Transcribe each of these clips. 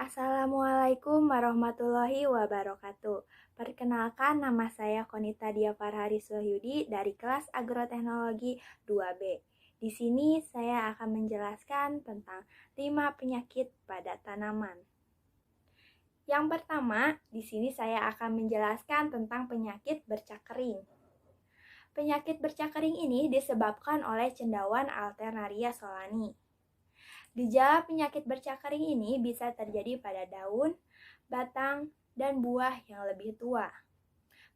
Assalamualaikum warahmatullahi wabarakatuh. Perkenalkan, nama saya Konita Diafarhari Wahyudi dari kelas Agroteknologi 2B. Di sini saya akan menjelaskan tentang 5 penyakit pada tanaman. Yang pertama, di sini saya akan menjelaskan tentang penyakit bercak kering. Penyakit bercak kering ini disebabkan oleh cendawan Alternaria solani. Gejala penyakit bercak kering ini bisa terjadi pada daun, batang, dan buah yang lebih tua.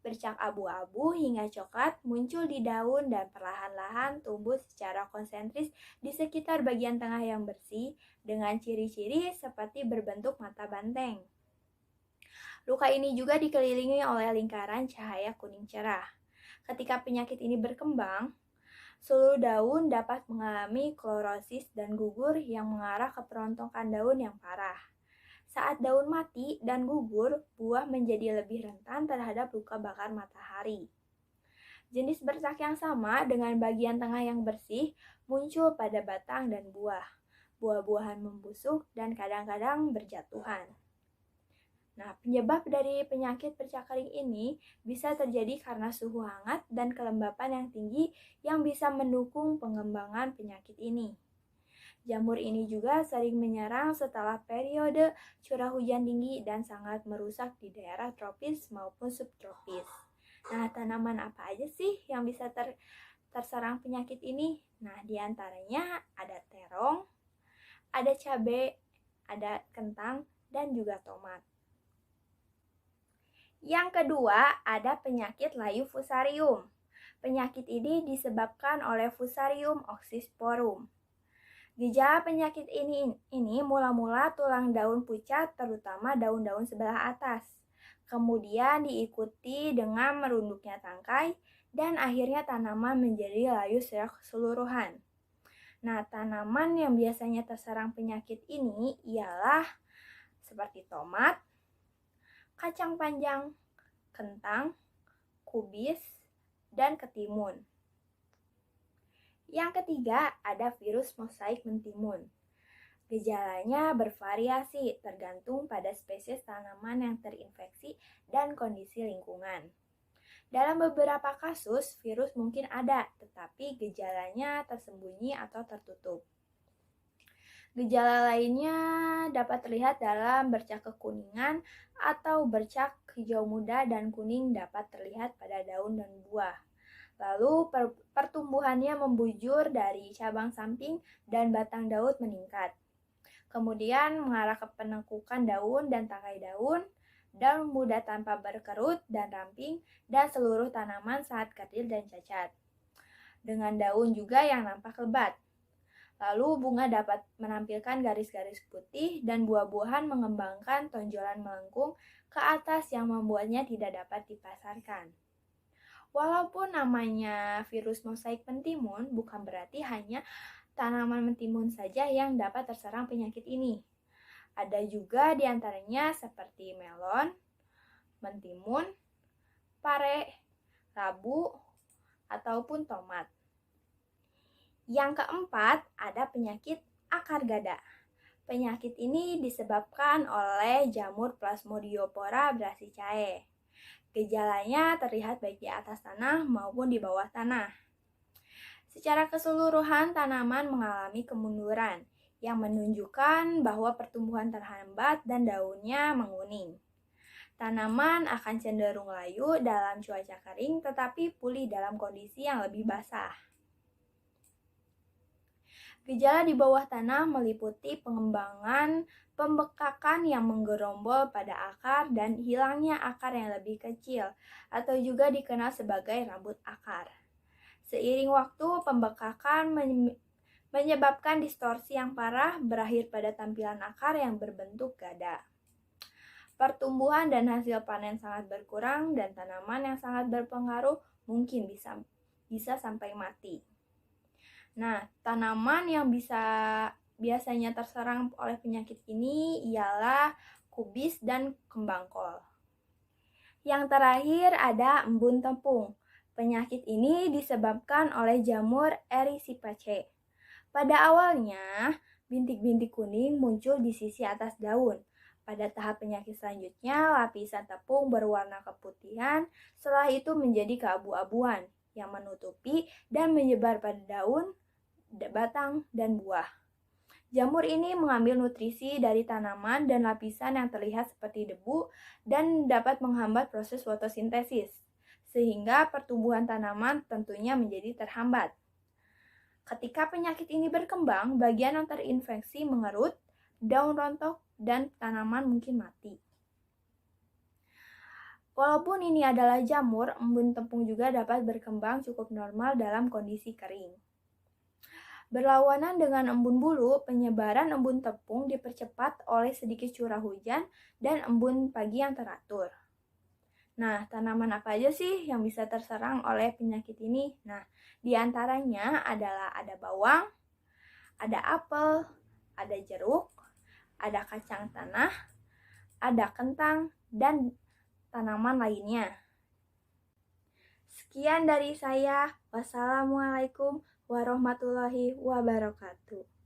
Bercak abu-abu hingga coklat muncul di daun dan perlahan-lahan tumbuh secara konsentris di sekitar bagian tengah yang bersih dengan ciri-ciri seperti berbentuk mata banteng. Luka ini juga dikelilingi oleh lingkaran cahaya kuning cerah. Ketika penyakit ini berkembang, seluruh daun dapat mengalami klorosis dan gugur yang mengarah ke perontokan daun yang parah. Saat daun mati dan gugur, buah menjadi lebih rentan terhadap luka bakar matahari. Jenis bercak yang sama dengan bagian tengah yang bersih muncul pada batang dan buah. Buah-buahan membusuk dan kadang-kadang berjatuhan. Nah, penyebab dari penyakit bercak kering ini bisa terjadi karena suhu hangat dan kelembapan yang tinggi yang bisa mendukung pengembangan penyakit ini. Jamur ini juga sering menyerang setelah periode curah hujan tinggi dan sangat merusak di daerah tropis maupun subtropis. Nah, tanaman apa aja sih yang bisa terserang penyakit ini? Nah, diantaranya ada terong, ada cabai, ada kentang, dan juga tomat. Yang kedua, ada penyakit layu fusarium. Penyakit ini disebabkan oleh Fusarium oxysporum. Gejala penyakit ini mula-mula tulang daun pucat, terutama daun-daun sebelah atas. Kemudian diikuti dengan merunduknya tangkai, dan akhirnya tanaman menjadi layu secara keseluruhan. Nah, tanaman yang biasanya terserang penyakit ini ialah seperti tomat, kacang panjang, kentang, kubis, dan ketimun. Yang ketiga, ada virus mosaik mentimun. Gejalanya bervariasi tergantung pada spesies tanaman yang terinfeksi dan kondisi lingkungan. Dalam beberapa kasus, virus mungkin ada, tetapi gejalanya tersembunyi atau tertutup. Gejala lainnya dapat terlihat dalam bercak kekuningan atau bercak hijau muda dan kuning dapat terlihat pada daun dan buah. Lalu pertumbuhannya membujur dari cabang samping dan batang daun meningkat. Kemudian mengarah ke penekukan daun dan tangkai daun, daun muda tanpa berkerut dan ramping, dan seluruh tanaman saat kerdil dan cacat. Dengan daun juga yang nampak lebat. Lalu bunga dapat menampilkan garis-garis putih dan buah-buahan mengembangkan tonjolan melengkung ke atas yang membuatnya tidak dapat dipasarkan. Walaupun namanya virus mosaik mentimun, bukan berarti hanya tanaman mentimun saja yang dapat terserang penyakit ini. Ada juga diantaranya seperti melon, mentimun, pare, labu, ataupun tomat. Yang keempat, ada penyakit akar gada. Penyakit ini disebabkan oleh jamur Plasmodiopora brassicae. Gejalanya terlihat baik di atas tanah maupun di bawah tanah. Secara keseluruhan, tanaman mengalami kemunduran yang menunjukkan bahwa pertumbuhan terhambat dan daunnya menguning. Tanaman akan cenderung layu dalam cuaca kering tetapi pulih dalam kondisi yang lebih basah. Gejala di bawah tanah meliputi pengembangan pembekakan yang menggerombol pada akar dan hilangnya akar yang lebih kecil atau juga dikenal sebagai rambut akar. Seiring waktu, pembekakan menyebabkan distorsi yang parah berakhir pada tampilan akar yang berbentuk gada. Pertumbuhan dan hasil panen sangat berkurang dan tanaman yang sangat berpengaruh mungkin bisa sampai mati. Nah, tanaman yang biasanya terserang oleh penyakit ini ialah kubis dan kembang kol. Yang terakhir ada embun tepung. Penyakit ini disebabkan oleh jamur Erisipaceae. Pada awalnya, bintik-bintik kuning muncul di sisi atas daun. Pada tahap penyakit selanjutnya, lapisan tepung berwarna keputihan, setelah itu menjadi keabu-abuan yang menutupi dan menyebar pada daun, batang, dan buah. Jamur ini mengambil nutrisi dari tanaman dan lapisan yang terlihat seperti debu dan dapat menghambat proses fotosintesis, sehingga pertumbuhan tanaman tentunya menjadi terhambat. Ketika penyakit ini berkembang, bagian yang terinfeksi mengerut, daun rontok, dan tanaman mungkin mati. Walaupun ini adalah jamur, embun tepung juga dapat berkembang cukup normal dalam kondisi kering. Berlawanan dengan embun bulu, penyebaran embun tepung dipercepat oleh sedikit curah hujan dan embun pagi yang teratur. Nah, tanaman apa aja sih yang bisa terserang oleh penyakit ini? Nah, di antaranya adalah ada bawang, ada apel, ada jeruk, ada kacang tanah, ada kentang, dan tanaman lainnya. Sekian dari saya. Wassalamualaikum warahmatullahi wabarakatuh.